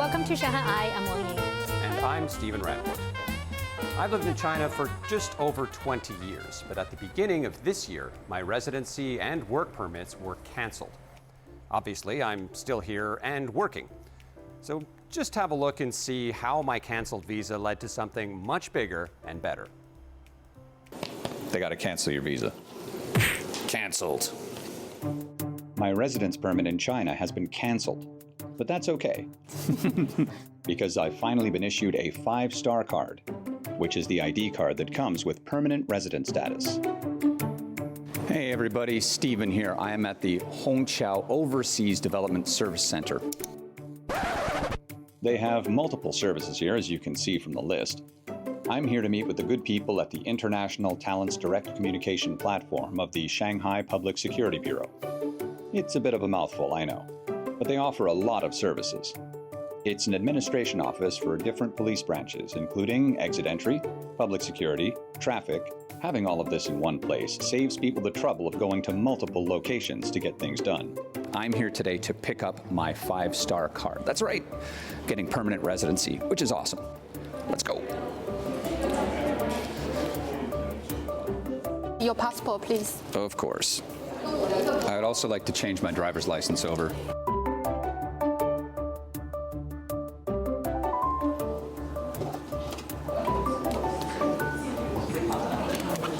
Welcome to Shanghai. I'm Wang Ying. And I'm Stephen Radford. I've lived in China for just over 20 years, but at the beginning of this year, my residency and work permits were canceled. Obviously, I'm still here and working. So just have a look and see how my canceled visa led to something much bigger and better. They got to cancel your visa. Canceled. My residence permit in China has been canceled, but that's okay. Because I've finally been issued a 5-star card, which is the ID card that comes with permanent resident status. Hey everybody, Stephen here. I am at the Hongqiao Overseas Development Service Center. They have multiple services here, as you can see from the list. I'm here to meet with the good people at the International Talents Direct Communication Platform of the Shanghai Public Security Bureau. It's a bit of a mouthful, I know, but they offer a lot of services. It's an administration office for different police branches, including exit entry, public security, traffic. Having all of this in one place saves people the trouble of going to multiple locations to get things done. I'm here today to pick up my 5-star card. That's right, getting permanent residency, which is awesome. Let's go. Your passport, please. Of course. I'd also like to change my driver's license over.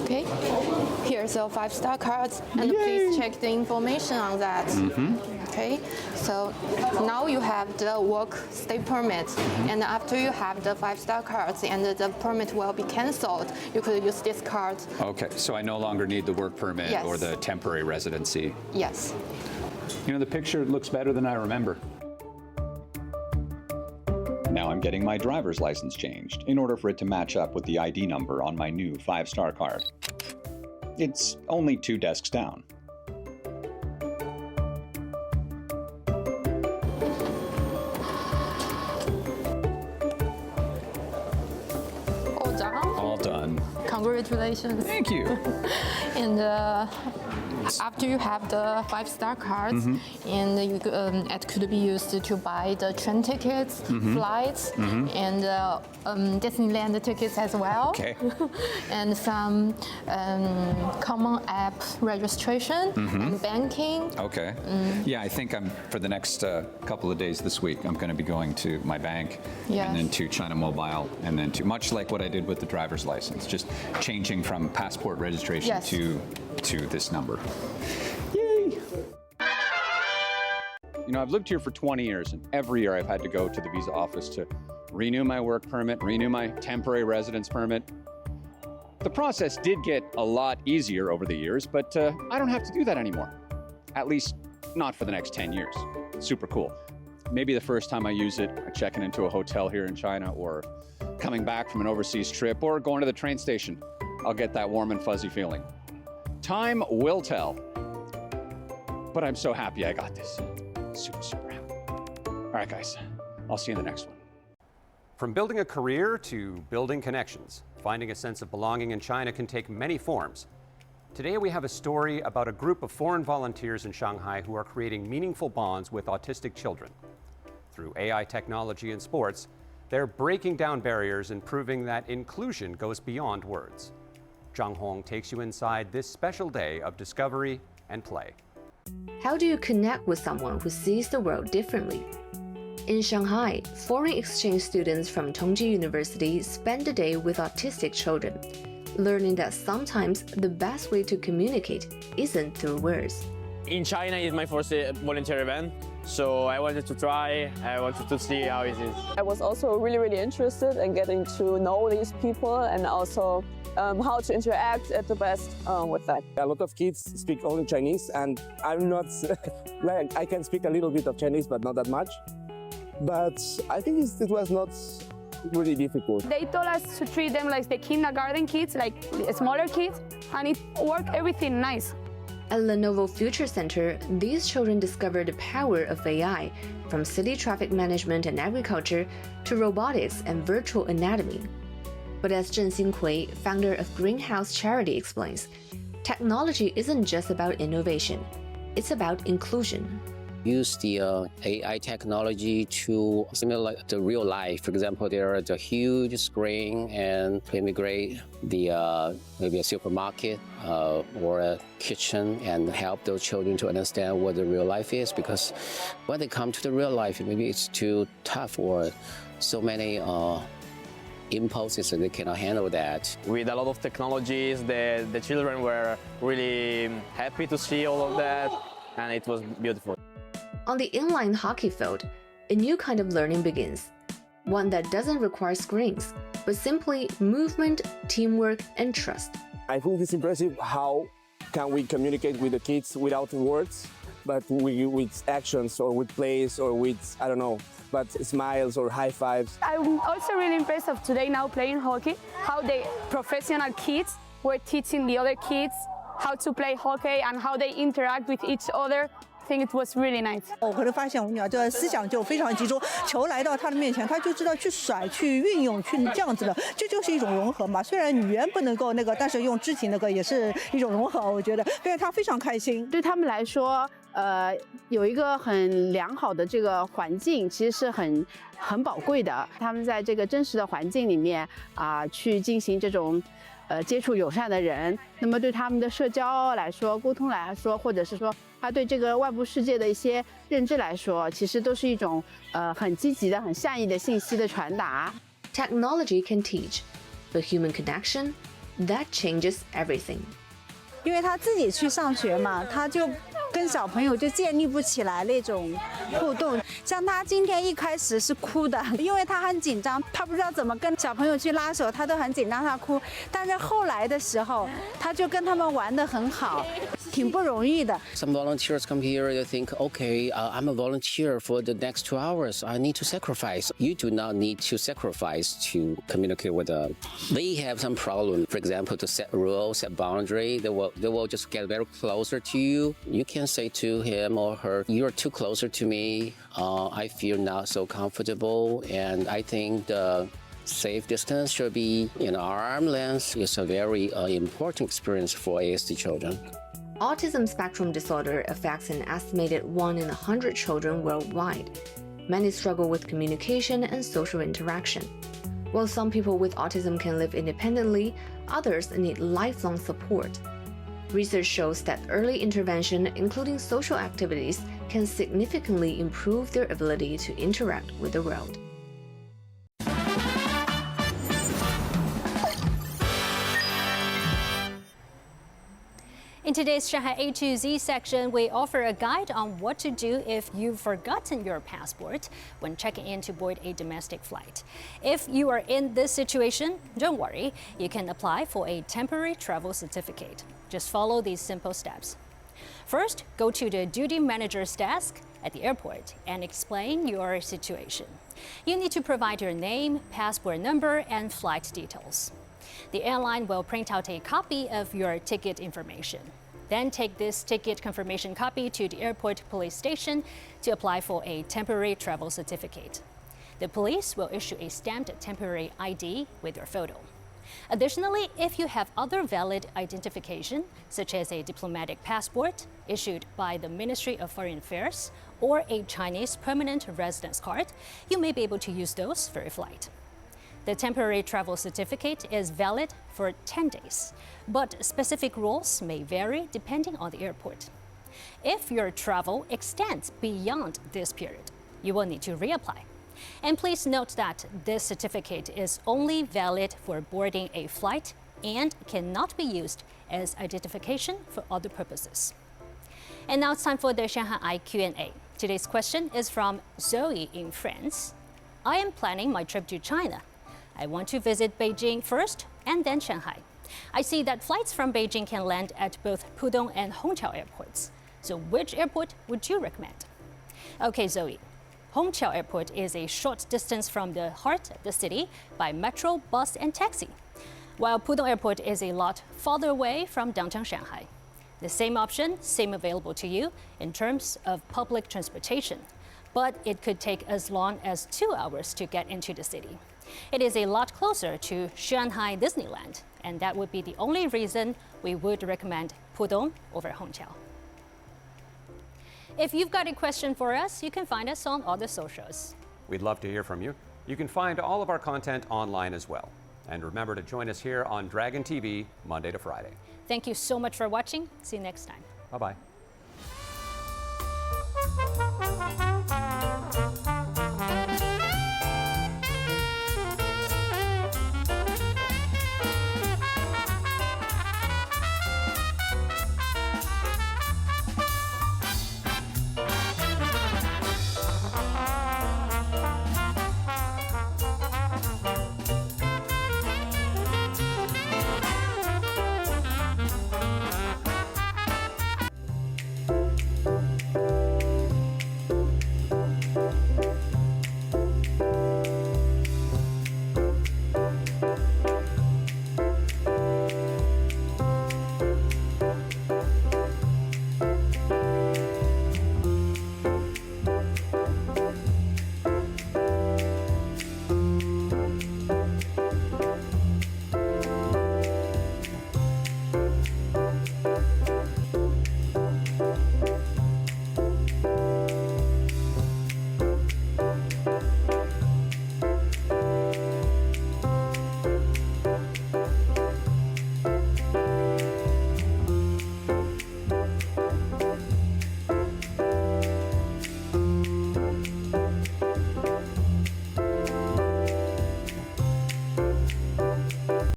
Okay. Here's your 5-star card, and please check the information on that. Okay. So now you have the work stay permit, and after you have the 5-star cards and the permit will be cancelled, you could use this card. Okay, so I no longer need the work permit or the temporary residency. Yes. You know, the picture looks better than I remember. Now I'm getting my driver's license changed in order for it to match up with the ID number on my new 5-star card. It's only 2 desks down. All done. All done. Congratulations. Thank you. And after you have the 5-star cards, and it could be used to buy the train tickets, flights, and Disneyland tickets as well. Okay. And some common app registration and banking. Okay. Yeah, I think for the next couple of days this week, I'm going to be going to my bank and then to China Mobile and then to, much like what I did with the driver's license, just changing from passport registration to this number. Yay! You know, I've lived here for 20 years, and every year I've had to go to the visa office to renew my work permit, renew my temporary residence permit. The process did get a lot easier over the years, but I don't have to do that anymore. At least not for the next 10 years. Super cool. Maybe the first time I use it, I check into a hotel here in China, or coming back from an overseas trip, or going to the train station, I'll get that warm and fuzzy feeling. Time will tell. But I'm so happy I got this. Super, super happy. All right, guys. I'll see you in the next one. From building a career to building connections, finding a sense of belonging in China can take many forms. Today we have a story about a group of foreign volunteers in Shanghai who are creating meaningful bonds with autistic children. Through AI technology and sports, they're breaking down barriers and proving that inclusion goes beyond words. Zhang Hong takes you inside this special day of discovery and play. How do you connect with someone who sees the world differently? In Shanghai, foreign exchange students from Tongji University spend the day with autistic children, learning that sometimes the best way to communicate isn't through words. In China, it's my first volunteer event, so I wanted to try, I wanted to see how it is. I was also really interested in getting to know these people and also how to interact at the best with them. A lot of kids speak only Chinese, and I'm not, like, I can speak a little bit of Chinese, but not that much. But I think it was not really difficult. They told us to treat them like the kindergarten kids, like smaller kids, and it worked everything nice. At Lenovo Future Center, these children discover the power of AI, from city traffic management and agriculture to robotics and virtual anatomy. But as Zhen Xinghui, founder of Greenhouse Charity, explains, technology isn't just about innovation, it's about inclusion. use the AI technology to simulate the real life. For example, there is a huge screen and integrate the maybe a supermarket or a kitchen and help those children to understand what the real life is. Because when they come to the real life, maybe it's too tough or so many impulses and they cannot handle that. With a lot of technologies, the children were really happy to see all of that, and it was beautiful. On the inline hockey field, a new kind of learning begins, one that doesn't require screens, but simply movement, teamwork, and trust. I think it's impressive how can we communicate with the kids without words, but with actions or with plays or with, I don't know, but smiles or high fives. I'm also really impressed of today now playing hockey, how the professional kids were teaching the other kids how to play hockey and how they interact with each other. I think it was really nice. 我会发现我女儿这思想就非常集中，球来到她的面前，她就知道去甩、去运用、去这样子的，这就是一种融合嘛。虽然语言不能够那个，但是用肢体那个也是一种融合，我觉得，所以她非常开心。对他们来说，有一个很良好的这个环境，其实是很宝贵的。他们在这个真实的环境里面去进行这种。接触友善的人，那么对他们的社交来说、沟通来说，或者是说他对这个外部世界的一些认知来说，其实都是一种很积极的、很善意的信息的传达。Technology can teach, but human connection, that changes everything. 因为他自己去上学嘛，他就跟小朋友就建立不起来那种互动。像他今天一开始是哭的，因为他很紧张，他不知道怎么跟小朋友去拉手，他都很紧张，他哭。但是后来的时候，他就跟他们玩得很好，挺不容易的。Some volunteers come here, they think, okay, I'm a volunteer for the next 2 hours. I need to sacrifice. You do not need to sacrifice to communicate with them. They have some problem, for example, to set rules, set boundary. They will just get very closer to you. You can say to him or her, you're too closer to me. I feel not so comfortable, and I think the safe distance should be in arm length. It's a very important experience for ASD children. Autism spectrum disorder affects an estimated 1 in 100 children worldwide. Many struggle with communication and social interaction. While some people with autism can live independently, others need lifelong support. Research shows that early intervention, including social activities, can significantly improve their ability to interact with the world. In today's Shanghai A to Z section, we offer a guide on what to do if you've forgotten your passport when checking in to board a domestic flight. If you are in this situation, don't worry, you can apply for a temporary travel certificate. Just follow these simple steps. First, go to the duty manager's desk at the airport and explain your situation. You need to provide your name, passport number, and flight details. The airline will print out a copy of your ticket information. Then take this ticket confirmation copy to the airport police station to apply for a temporary travel certificate. The police will issue a stamped temporary ID with your photo. Additionally, if you have other valid identification, such as a diplomatic passport issued by the Ministry of Foreign Affairs or a Chinese permanent residence card, you may be able to use those for your flight. The temporary travel certificate is valid for 10 days, but specific rules may vary depending on the airport. If your travel extends beyond this period, you will need to reapply. And please note that this certificate is only valid for boarding a flight and cannot be used as identification for other purposes. And now it's time for the Shanghai Q&A. Today's question is from Zoe in France. I am planning my trip to China. I want to visit Beijing first and then Shanghai. I see that flights from Beijing can land at both Pudong and Hongqiao airports. So which airport would you recommend? Okay, Zoe. Hongqiao Airport is a short distance from the heart of the city by metro, bus, and taxi, while Pudong Airport is a lot farther away from downtown Shanghai. The same option, same available to you in terms of public transportation, but it could take as long as 2 hours to get into the city. It is a lot closer to Shanghai Disneyland, and that would be the only reason we would recommend Pudong over Hongqiao. If you've got a question for us, you can find us on all the socials. We'd love to hear from you. You can find all of our content online as well. And remember to join us here on Dragon TV Monday to Friday. Thank you so much for watching. See you next time. Bye-bye.